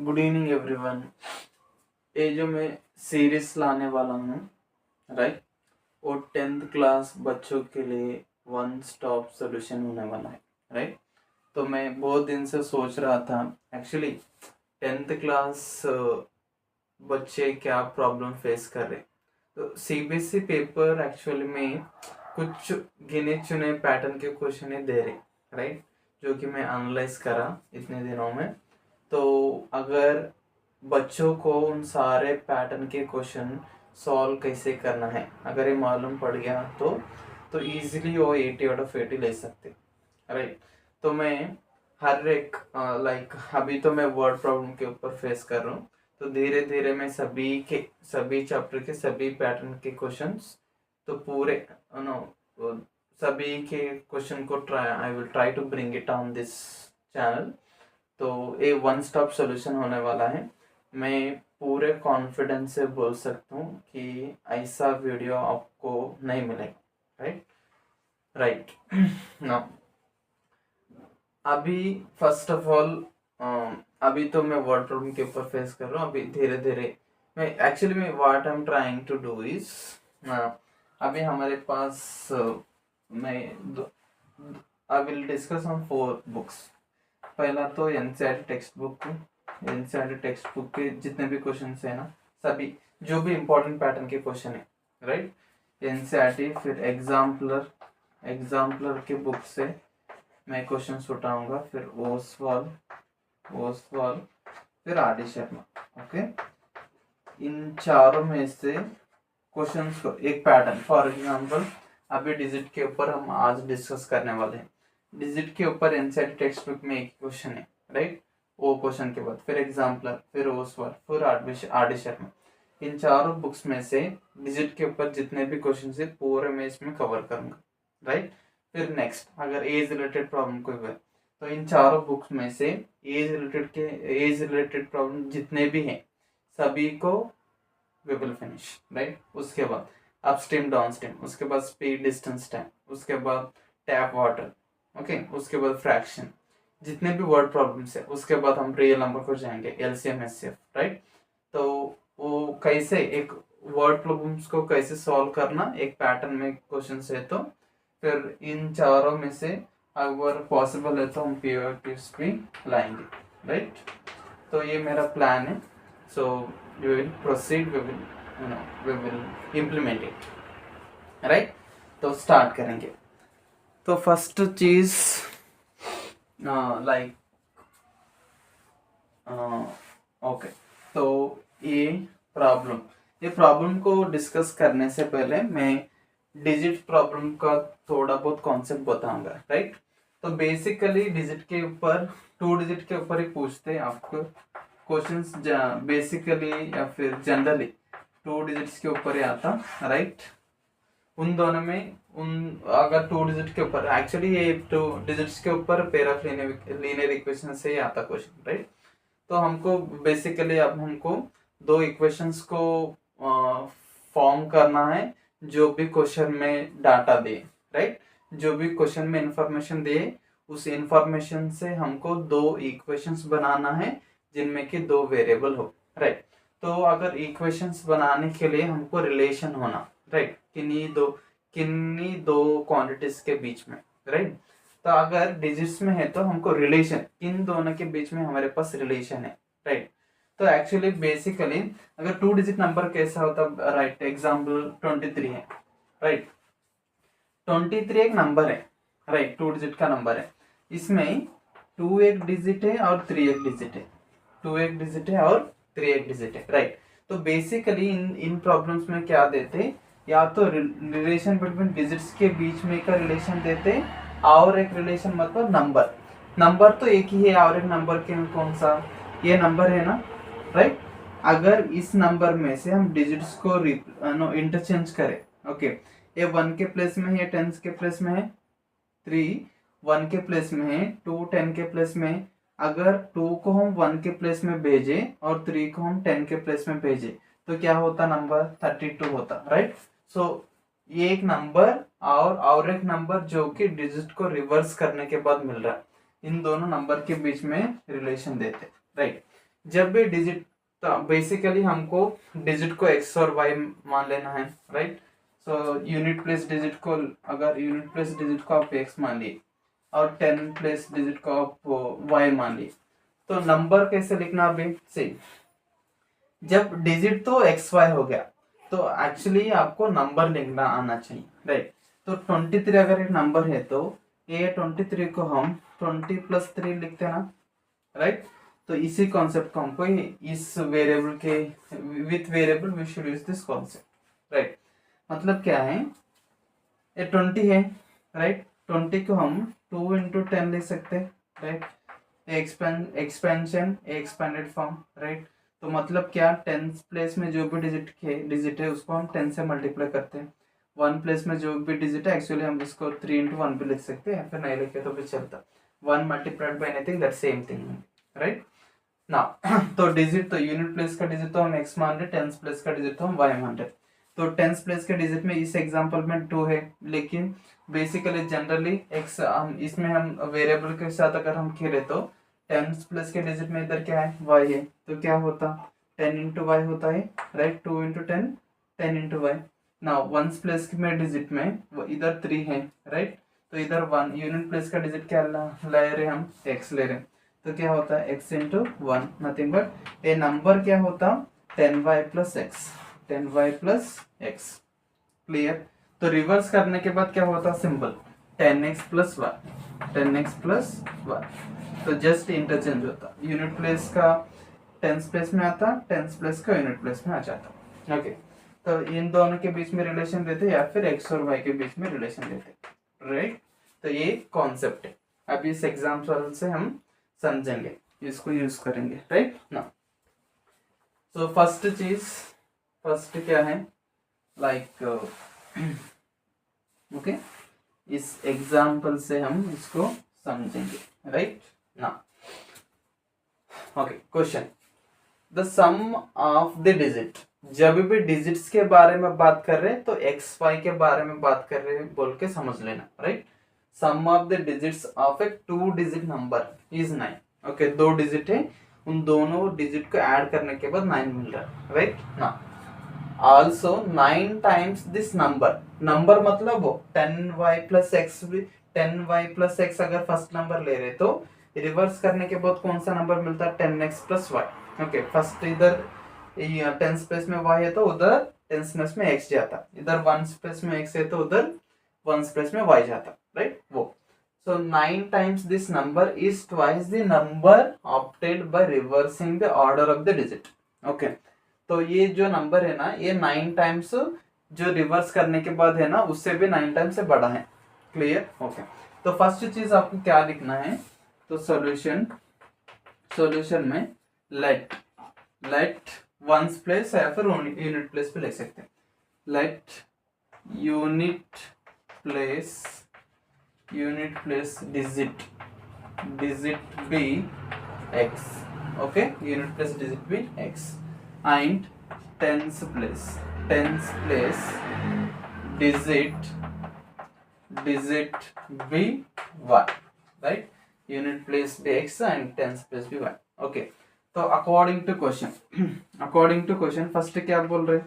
Good evening everyone. ये जो मैं सीरीज लाने वाला हूँ, राइट, वो 10th क्लास बच्चों के लिए वन स्टॉप सोल्यूशन होने वाला है, राइट। तो मैं बहुत दिन से सोच रहा था एक्चुअली 10th क्लास बच्चे क्या प्रॉब्लम फेस कर रहे। तो सीबीएसई पेपर एक्चुअली में कुछ गिने चुने पैटर्न के क्वेश्चन दे रहे, राइट, जो कि मैं एनालाइज करा इतने दिनों में। तो अगर बच्चों को उन सारे पैटर्न के क्वेश्चन सॉल्व कैसे करना है अगर ये मालूम पड़ गया तो इजीली वो 80 आउट ऑफ 80 ले सकते, राइट। तो मैं हर एक लाइक अभी तो मैं वर्ड प्रॉब्लम के ऊपर फेस कर रहा हूँ, तो धीरे धीरे मैं सभी चैप्टर के सभी पैटर्न के क्वेश्चंस तो पूरे नो सभी के क्वेश्चन को I will try to bring it on this channel. तो ये वन स्टॉप सॉल्यूशन होने वाला है। मैं पूरे कॉन्फिडेंस से बोल सकता हूँ कि ऐसा वीडियो आपको नहीं मिलेगा, राइट राइट। ना अभी फर्स्ट ऑफ ऑल अभी तो मैं वर्ड प्रॉब्लम के ऊपर फेस कर रहा हूँ। अभी धीरे धीरे मैं एक्चुअली मैं what I am trying to do is अभी हमारे पास मैं I will discuss on 4 books. पहला तो NCERT text book. NCERT text book के जितने भी क्वेश्चन है ना, सभी जो भी इम्पोर्टेंट पैटर्न के क्वेश्चन है, राइट, एनसीईआरटी। फिर एग्जाम्पलर के बुक से मैं क्वेश्चन उठाऊंगा। फिर ओसवाल फिर आर डी शर्मा। ओके, इन चारों में से क्वेश्चंस को एक पैटर्न, फॉर एग्जांपल अभी डिजिट के ऊपर हम आज डिस्कस करने वाले हैं। डिजिट के ऊपर एनसीईआरटी टेक्स्ट बुक में एक क्वेश्चन है, राइट। वो क्वेश्चन के बाद फिर एग्जाम्पलर, फिर ओसवाल, फिर आर डी शर्मा। इन चारों बुक्स में से डिजिट के ऊपर जितने भी क्वेश्चन है पूरे मैं इसमें कवर करूंगा, राइट। फिर नेक्स्ट अगर एज रिलेटेड प्रॉब्लम कोई हुआ तो इन चारों बुक्स में से एज रिलेटेड प्रॉब्लम जितने भी हैं सभी को वी विल फिनिश, राइट। उसके बाद अपस्ट्रीम डाउनस्ट्रीम, उसके बाद स्पीड डिस्टेंस टाइम, उसके बाद टैप वाटर, ओके, उसके बाद फ्रैक्शन, जितने भी वर्ड प्रॉब्लम्स है। उसके बाद हम रियल नंबर को जाएंगे, एलसीएम एचसीएफ, राइट। तो वो कैसे एक वर्ड प्रॉब्लम्स को कैसे सॉल्व करना एक पैटर्न में क्वेश्चन है। तो फिर इन चारों में से अगर पॉसिबल है तो हम पीओक्यूज भी लाएंगे, राइट। तो ये मेरा प्लान है। So we will proceed, we will implement it, right. तो स्टार्ट करेंगे। तो फर्स्ट चीज लाइक ओके, तो ये प्रॉब्लम को डिस्कस करने से पहले मैं डिजिट प्रॉब्लम का थोड़ा बहुत कॉन्सेप्ट बताऊंगा, राइट। तो बेसिकली डिजिट के ऊपर 2 डिजिट के ऊपर ही पूछते हैं आपको क्वेश्चंस, बेसिकली या फिर जनरली 2 डिजिट्स के ऊपर ही आता, राइट। उन दोनों में अगर 2 डिजिट के ऊपर एक्चुअली ये 2 डिजिट्स के ऊपर पेयर ऑफ लीनियर इक्वेशन से ही आता क्वेश्चन, राइट। तो हमको बेसिकली अब हमको 2 इक्वेशंस को फॉर्म करना है जो भी क्वेश्चन में डाटा दे, राइट। जो भी क्वेश्चन में इंफॉर्मेशन दे उस इंफॉर्मेशन से हमको 2 इक्वेशंस बनाना है जिनमें कि 2 वेरिएबल हो, राइट। तो अगर इक्वेशंस बनाने के लिए हमको रिलेशन होना, राइट, किन्हीं दो क्वांटिटीज के बीच में, राइट। तो अगर डिजिट्स में है तो हमको रिलेशन इन दोनों के बीच में हमारे पास रिलेशन है, राइट। तो एक्चुअली बेसिकली अगर 2 डिजिट नंबर कैसा होता, राइट, एग्जाम्पल 23 है, राइट। 23 एक नंबर है, राइट, 2 डिजिट का नंबर है। इसमें 2 एक डिजिट है और 3 एक डिजिट है, 2 एक डिजिट है और 3 एक डिजिट है, राइट। तो बेसिकली इन प्रॉब्लम्स में क्या देते, या तो रिलेशन बिटवीन डिजिट्स के बीच में का रिलेशन देते और एक रिलेशन मतलब नंबर तो एक ही है और एक नंबर के कौन सा, ये नंबर है ना, राइट। अगर इस नंबर में से हम डिजिट्स को इंटरचेंज करें, ओके, ये 1 के प्लेस में है, 10 के प्लेस में है, 3 1 के प्लेस में है, 2 10 के प्लेस में है। अगर 2 को हम 1 के प्लेस में भेजे और 3 को हम 10 के प्लेस में भेजे तो क्या होता, नंबर 32 होता, राइट। सो ये एक नंबर और एक नंबर जो कि डिजिट को रिवर्स करने के बाद मिल रहा है, इन दोनों नंबर के बीच में रिलेशन देते, राइट। जब भी डिजिट, तो बेसिकली हमको डिजिट को एक्स और वाई मान लेना है, right. So unit place digit को, अगर यूनिट प्लेस डिजिट को आप एक्स मान लिए और 10 प्लेस डिजिट को आप वाई मान लिए, तो नंबर कैसे लिखना अभी से, जब डिजिट तो एक्स वाई हो गया तो एक्चुअली आपको नंबर लिखना आना चाहिए, राइट। तो 23 अगर एक नंबर है तो ये 23 को हम 20+3 लिखते हैं ना, राइट। तो इसी कॉन्सेप्ट को हमको इस वेरिएबल के with variable we should use this concept, right. मतलब क्या है, ये 20 है, राइट। 20 को हम 2 × 10 लिख सकते हैं, right. Expansion expanded form, right. तो मतलब क्या, 10 प्लेस में जो भी डिजिट है उसको हम 10 से मल्टीप्लाई करते हैं। 1 प्लेस में जो भी डिजिट है एक्चुअली हम इसको 3 × 1 भी लिख सकते हैं, फिर नहीं लिखे तो भी चलता। 1 multiplied by anything that same thing, right ना। तो डिजिट, तो यूनिट प्लेस का डिजिट तो हम एक्स मान रहे, 10 प्लेस का डिजिट तो हम वाई मान रहे। तो 10 प्लेस के डिजिट में इस एग्जांपल में 2 है, लेकिन बेसिकली जनरली एक्स हम इसमें हम वेरिएबल के साथ अगर हम खेले तो 10 प्लस के डिजिट में इधर क्या है, वाई है, तो क्या होता 10 × वाई होता है, राइट। 2 × 10 10 × वाई। नाउ 1 प्लस में डिजिट में इधर 3 है, राइट। तो इधर 1 यूनिट प्लेस का डिजिट क्या ले रहे हम, एक्स ले रहे हैं, तो क्या होता है x × 1, nothing but A number क्या होता 10y + x, 10y + x, clear. तो रिवर्स करने के बाद क्या होता, simple 10x + y, 10x + y। तो जस्ट इंटरचेंज होता, यूनिट प्लेस का 10th प्लेस में आता, 10th प्लेस का यूनिट प्लेस में आ जाता, ओके। तो इन दोनों के बीच में रिलेशन देते या फिर x और y के बीच में रिलेशन देते, राइट। तो ये कॉन्सेप्ट है, अब इस एग्जाम्पल से हम समझेंगे, इसको यूज करेंगे, राइट ना। सो फर्स्ट क्या है, लाइक ओके, इस एग्जाम्पल से हम इसको समझेंगे, राइट ना। Okay, question, the sum of the digit, जब भी डिजिट्स के बारे में बात कर रहे हैं तो एक्स वाई के बारे में बात कर रहे हैं बोल के समझ लेना, right. Sum of the digits of a 2 digit number is 9, okay. 2 digit है, उन दोनों डिजिट को ऐड करने के बाद 9 मिल रहा है, राइट ना। Also 9 times this number, number मतलब वो 10y + x भी, 10y + x अगर फर्स्ट नंबर ले रहे तो रिवर्स करने के बाद कौन सा नंबर मिलता है, 10x + y, ओके। फर्स्ट इधर 10 प्लेस में y है तो उधर 10 प्लेस में x जाता, इधर 1 प्लेस में x है तो उधर 1 प्लेस में y जाता, राइट वो। So 9 times this number is twice the number obtained by reversing the order of the digit. Okay. तो ये जो नंबर है ना, ये 9 टाइम्स जो रिवर्स करने के बाद है ना, उससे भी 9 टाइम्स से बड़ा है, क्लियर, ओके। तो फर्स्ट चीज आपको क्या लिखना है, तो सॉल्यूशन में लेट वंस प्लेस या फिर यूनिट प्लेस पे लिख सकते हैं, let unit place digit be x, okay, unit place digit be x, and tens place digit be y, right, unit place be x and tens place be y, okay। तो according to question first क्या बोल रहे,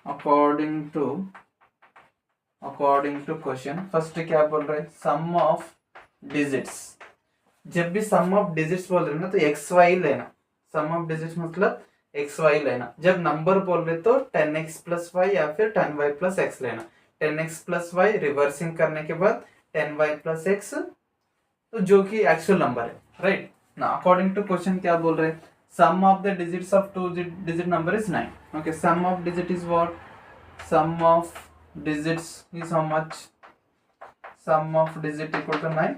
according to question first क्या बोल रहे, sum of digits, जब भी सम of digits बोल रहे ना तो एक्स वाई लेना, सम ऑफ डिजिट्स मतलब एक्स वाई लेना। जब नंबर बोल रहे तो 10x + y या फिर 10y + x लेना, 10x + y रिवर्सिंग करने के बाद 10y + x, तो जो कि एक्चुअल नंबर है, राइट ना। अकॉर्डिंग टू क्वेश्चन क्या बोल रहे, sum of the digits of 2 digit number is 9, okay. Sum of digit is what, sum of digits is how much, sum of digit equal to 9।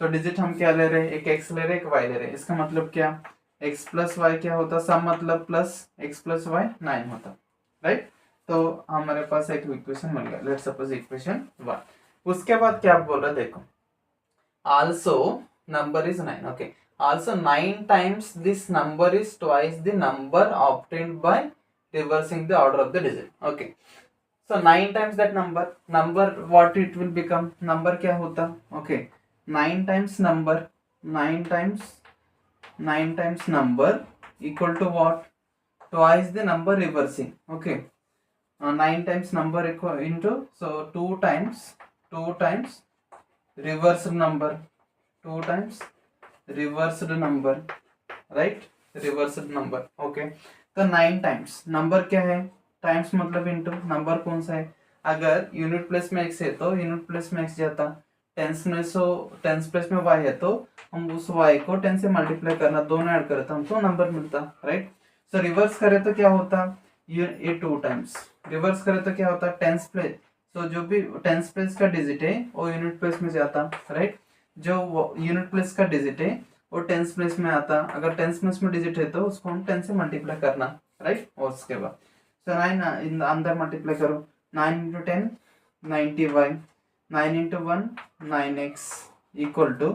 तो digit हम क्या ले रहे हैं, एक x ले रहे हैं, एक y ले रहे हैं, इसका मतलब क्या, x + y क्या होता, सम मतलब प्लस x + y 9 होता, राइट। तो हमारे पास एक इक्वेशन मिल गया, लेट्स सपोज इक्वेशन 1। उसके बाद क्या बोल रहा देखो, also number is 9, okay. Also 9 times this number is twice the number obtained by reversing the order of the digit, okay. So 9 times that number what it will become, number क्या होता, okay, 9 times number, 9 times number equal to what? Twice the number reversing. Okay. 9 times number into, so 2 times reversed number, 2 times reversed number, right? reversed number. Okay. तो 9 times number क्या है, times मतलब into, number कौन सा है? अगर unit place में x है तो यूनिट प्लेस में x जाता, टेंस में सो टेंस प्लेस में y है तो हम उस y को 10 से मल्टीप्लाई करना, दोनों ऐड करते हमको नंबर मिलता, राइट? सो रिवर्स करे तो क्या होता, ये 2 टाइम्स, रिवर्स करे तो क्या होता, टेंस प्लेस, तो जो भी टेंस प्लेस का डिजिट है वो यूनिट प्लेस में जाता, राइट? जो यूनिट प्लेस का डिजिट है वो टेंस प्लेस में आता, अगर टेंस प्लेस में डिजिट है तो उसको हम 10 से मल्टीप्लाई करना, राइट? और उसके बाद सो 9 इन अंदर मल्टीप्लाई करो, 9 into 10 90y, 9 into 1 9x equal to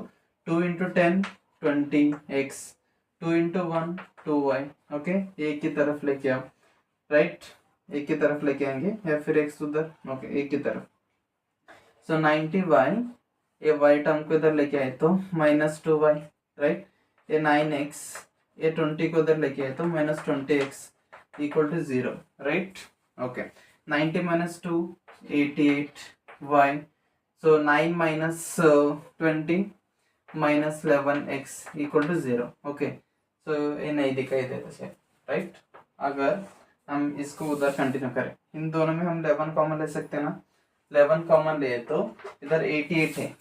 2 into 10 20x, 2 into 1 2y। Okay, एक की तरफ लेके आओ, राइट? एक की तरफ लेके आएंगे या फिर x उधर, ओके एक की तरफ। सो 90y, ये y टर्म को इधर लेके आए तो -2y, राइट? ये 9x, ये 20 को इधर लेके आए तो -20x equal to 0, right? Okay, 90 minus 2 88y, so 9 minus 20 minus 11x equal to 0। Okay, so ये नहीं दिखाई देता से, राइट? अगर हम इसको उधर कंटिन्यू करें, इन दोनों में हम 11 कॉमन ले सकते हैं ना, 11 कॉमन ले तो इधर 88 है,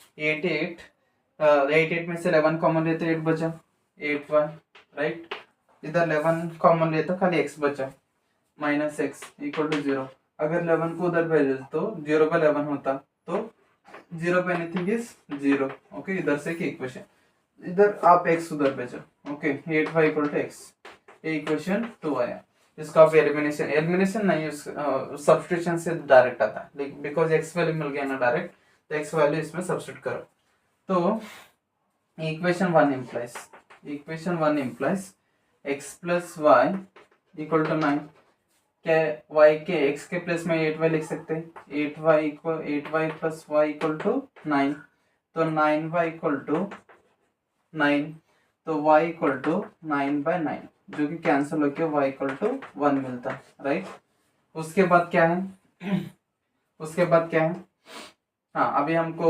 88 में से 11 कॉमन ले तो 8 बचा, 8y, राइट? इधर 11 कॉमन ले तो खाली x बचा, -x इक्वल टू 0। अगर 11 को उधर भेजे तो 0 पे 11 होता, तो 0 पे एनीथिंग इज 0। ओके, इधर से इक्वेशन, इधर आप x उधर भेजो, okay 8y equal to x, ये इक्वेशन 2 आया। इसका आप एलिमिनेशन नहीं, सब्स्टिट्यूशन से डायरेक्ट आता है, बिकॉज x वैल्यू मिल गया ना डायरेक्ट, तो x वैल्यू इसमें सब्स्टिट्यूट करो। तो equation 1 implies x plus y equal to 9, क्या y के x के प्लेस में 8y लिख सकते हैं, 8y plus y equal to 9, तो 9y इक्वल टू 9, तो y इक्वल टू 9/9, जो कि कैंसिल होकर y इक्वल टू 1 मिलता, राइट? उसके बाद क्या है, हाँ अभी हमको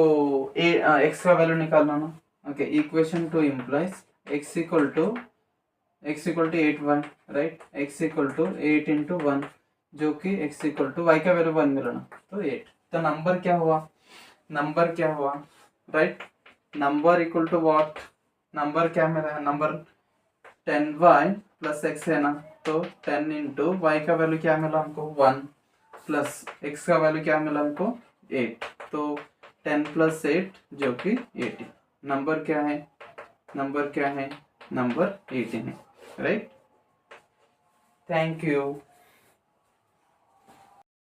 x का वैल्यू निकालना ना। Okay, equation 2 implies x equal to 8y, right? x equal to 8 into 1, जो कि x इक्वल टू y का वैल्यू 1 मिलना, तो 8। तो नंबर क्या हुआ, right? Number equal to what, number क्या मेरा है, नंबर 10y प्लस x है ना, तो 10 इंटू y का वैल्यू क्या मिला हमको 1, प्लस x का वैल्यू क्या मिला हमको 8, तो 10 प्लस 8 जो कि 18। नंबर क्या है, नंबर 18 है, राइट? Thank you.